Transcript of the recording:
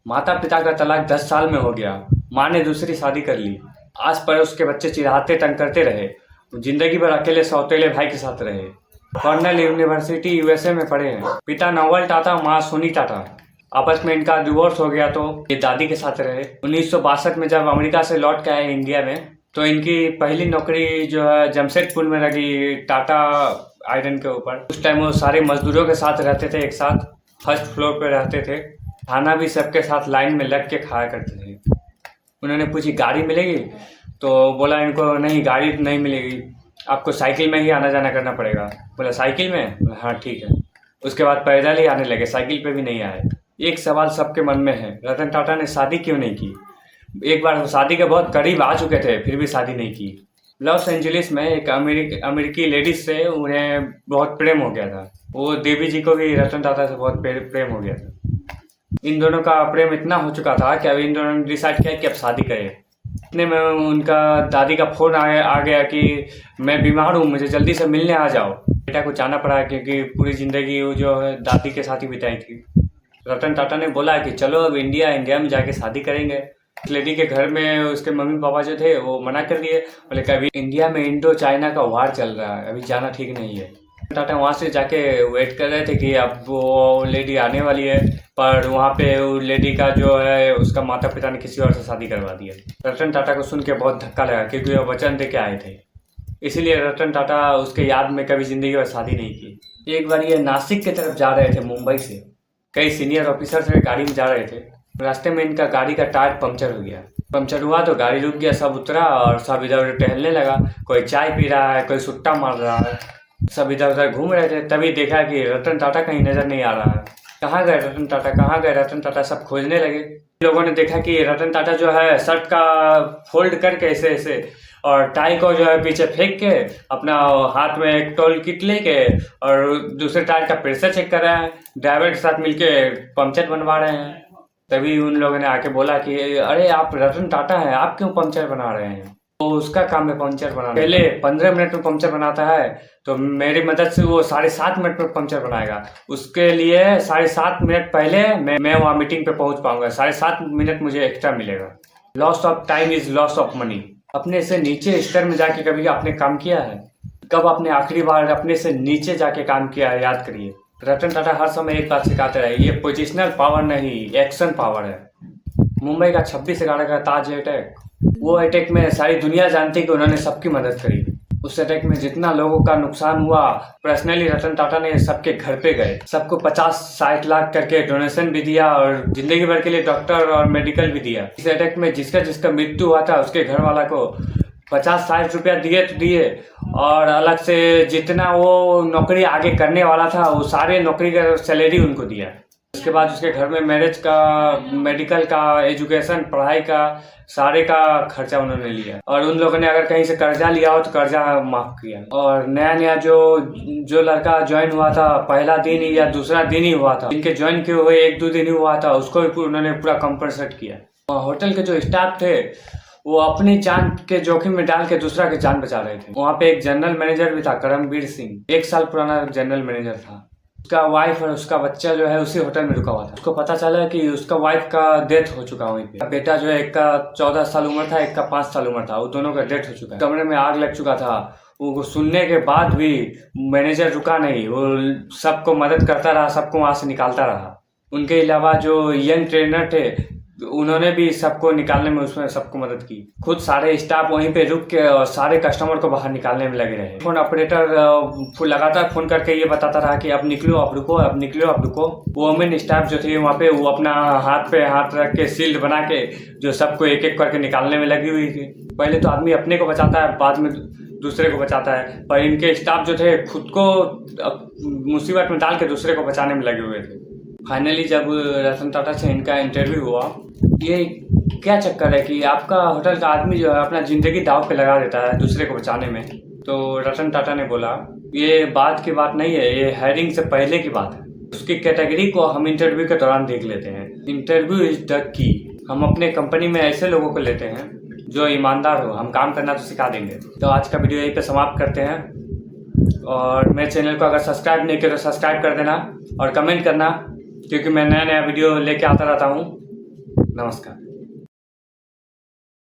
माता पिता का तलाक 10 साल में हो गया। माँ ने दूसरी शादी कर ली। आस पड़ोस के बच्चे चिढ़ाते तंग करते रहे। जिंदगी भर अकेले सौतेले भाई के साथ रहे। कॉर्नेल यूनिवर्सिटी यूएसए में पढ़े हैं। पिता नोबल टाटा, माँ सोनी टाटा। आपस में इनका डिवोर्स हो गया तो ये दादी के साथ रहे। 1962 में जब अमेरिका से लौट के आए इंडिया में तो इनकी पहली नौकरी जो है जमशेदपुर में लगी, टाटा आयरन के ऊपर। उस टाइम वो सारे मजदूरों के साथ रहते थे, एक साथ फर्स्ट फ्लोर पे रहते थे। खाना भी सबके साथ लाइन में लग के खाया करते थे। उन्होंने पूछी गाड़ी मिलेगी, तो बोला इनको नहीं, गाड़ी नहीं मिलेगी, आपको साइकिल में ही आना जाना करना पड़ेगा। बोला साइकिल में? बोला हाँ ठीक है। उसके बाद पैदल ही आने लगे, साइकिल पे भी नहीं आए। एक सवाल सबके मन में है, रतन टाटा ने शादी क्यों नहीं की? एक बार शादी के बहुत करीब आ चुके थे, फिर भी शादी नहीं की। लॉस एंजलिस में एक अमेरिकी लेडीज से उन्हें बहुत प्रेम हो गया था। वो देवी जी को भी रतन टाटा से बहुत प्रेम हो गया था। इन दोनों का प्रेम इतना हो चुका था कि अभी इन दोनों ने डिसाइड किया कि अब शादी करें। इतने में उनका दादी का फोन आ गया कि मैं बीमार हूँ, मुझे जल्दी से मिलने आ जाओ। बेटा को जाना पड़ा क्योंकि पूरी ज़िंदगी वो जो है दादी के साथ ही बिताई थी। रतन टाटा ने बोला कि चलो अब इंडिया में जाके शादी करेंगे। लेडी के घर में उसके मम्मी पापा जो थे वो मना कर दिए। बोले कि अभी इंडिया में इंडो चाइना का वार चल रहा है, अभी जाना ठीक नहीं है। टाटा वहाँ से जाके वेट कर रहे थे कि अब वो लेडी आने वाली है, पर वहाँ पे वो लेडी का जो है उसका माता पिता ने किसी और से शादी करवा दिया। रतन टाटा को सुन के बहुत धक्का लगा क्योंकि वो वचन दे के आए थे। इसीलिए रतन टाटा उसके याद में कभी जिंदगी में शादी नहीं की। एक बार ये नासिक की तरफ जा रहे थे मुंबई से। कई सीनियर ऑफिसर से गाड़ी में जा रहे थे। रास्ते में इनका गाड़ी का टायर पंक्चर हो गया। पंक्चर हुआ तो गाड़ी रुक गया, सब उतरा और सब इधर उधर टहलने लगा। कोई चाय पी रहा है, कोई सुट्टा मार रहा है, सब इधर उधर घूम रहे थे। तभी देखा कि रतन टाटा कहीं नजर नहीं आ रहा है। कहाँ गए रतन टाटा, कहाँ गए रतन टाटा, सब खोजने लगे। लोगों ने देखा कि रतन टाटा जो है शर्ट का फोल्ड करके ऐसे ऐसे और टाई को जो है पीछे फेंक के अपना हाथ में एक टोल किट लेके और दूसरे टायर का प्रेशर चेक कर रहे हैं, ड्राइवर के साथ मिलके पंक्चर बनवा रहे हैं। तभी उन लोगों ने आके बोला कि अरे आप रतन टाटा हैं, आप क्यों पंक्चर बना रहे हैं? तो उसका काम है पंक्चर बनाना। पहले 15 मिनट में पंक्चर बनाता है, तो मेरी मदद से वो 7.5 मिनट में पंक्चर बनाएगा। उसके लिए 7.5 मिनट पहले मैं वहाँ मीटिंग पे पहुँच पाऊंगा, 7.5 मिनट मुझे एक्स्ट्रा मिलेगा। Loss of time is loss of money. अपने से नीचे स्तर में जाके कभी आपने काम किया है? कब आपने आखिरी बार अपने से नीचे जाके काम किया है, याद करिए। रतन टाटा हर समय एक बात सिखाते रहे, ये पोजिशनल पावर नहीं, एक्शन पावर है। मुंबई का 26/11 का ताज अटैक, वो अटैक में सारी दुनिया जानती कि उन्होंने सबकी मदद करी। उस अटैक में जितना लोगों का नुकसान हुआ, पर्सनली रतन टाटा ने सबके घर पे गए, सबको 50-60 लाख करके डोनेशन भी दिया और जिंदगी भर के लिए डॉक्टर और मेडिकल भी दिया। इस अटैक में जिसका जिसका मृत्यु हुआ था उसके घर वाला को 50-60 रुपया दिए तो दिए, और अलग से जितना वो नौकरी आगे करने वाला था वो सारे नौकरी का सैलरी उनको दिया। उसके बाद उसके घर में मैरिज का, मेडिकल का, एजुकेशन, पढ़ाई का, सारे का खर्चा उन्होंने लिया। और उन लोगों ने अगर कहीं से कर्जा लिया हो तो कर्जा माफ किया। और नया जो लड़का ज्वाइन हुआ था पहला दिन ही या दूसरा दिन ही हुआ था, इनके ज्वाइन किए हुए 1-2 दिन ही हुआ था, उसको भी उन्होंने पूरा कंपनसेट किया। होटल के जो स्टाफ थे वो अपनी जान के जोखिम में डाल के दूसरा के जान बचा रहे थे। वहाँ पे एक जनरल मैनेजर भी था, करमवीर सिंह, 1 साल पुराना जनरल मैनेजर था। उसका वाइफ और उसका बच्चा जो है उसी होटल में रुका हुआ था। उसको पता चला कि उसका वाइफ का डेथ हो चुका वहीं पे। बेटा जो है एक का 14 साल उम्र था, एक का 5 साल उम्र था, वो दोनों का डेथ हो चुका है। कमरे में आग लग चुका था। वो सुनने के बाद भी मैनेजर रुका नहीं, वो सबको मदद करता रहा, सबको वहाँ से निकालता रहा। उनके अलावा जो यंग ट्रेनर थे उन्होंने भी सबको निकालने में उसमें सबको मदद की। खुद सारे स्टाफ वहीं पे रुक के और सारे कस्टमर को बाहर निकालने में लगे रहे। फोन ऑपरेटर लगातार फोन करके ये बताता रहा कि अब निकलो, अब रुको, अब निकलो, अब रुको। वोमेन स्टाफ जो थे वहाँ पे वो अपना हाथ पे हाथ रख के शील्ड बना के जो सबको एक एक करके निकालने में लगी हुई थी। पहले तो आदमी अपने को बचाता है, बाद में दूसरे को बचाता है, पर इनके स्टाफ जो थे खुद को मुसीबत में डाल के दूसरे को बचाने में लगे हुए थे। फाइनली जब रतन टाटा से इनका इंटरव्यू हुआ, ये क्या चक्कर है कि आपका होटल का आदमी जो है अपना ज़िंदगी दांव पे लगा देता है दूसरे को बचाने में? तो रतन टाटा ने बोला ये बात की बात नहीं है, ये हायरिंग से पहले की बात है। उसकी कैटेगरी को हम इंटरव्यू के दौरान देख लेते हैं। Interview is the key. हम अपने कंपनी में ऐसे लोगों को लेते हैं जो ईमानदार हो, हम काम करना तो सिखा देंगे। तो आज का वीडियो यहीं पे समाप्त करते हैं। और मेरे चैनल को अगर सब्सक्राइब नहीं किया तो सब्सक्राइब कर देना और कमेंट करना, क्योंकि मैं नया वीडियो लेके आता रहता हूँ। नमस्कार।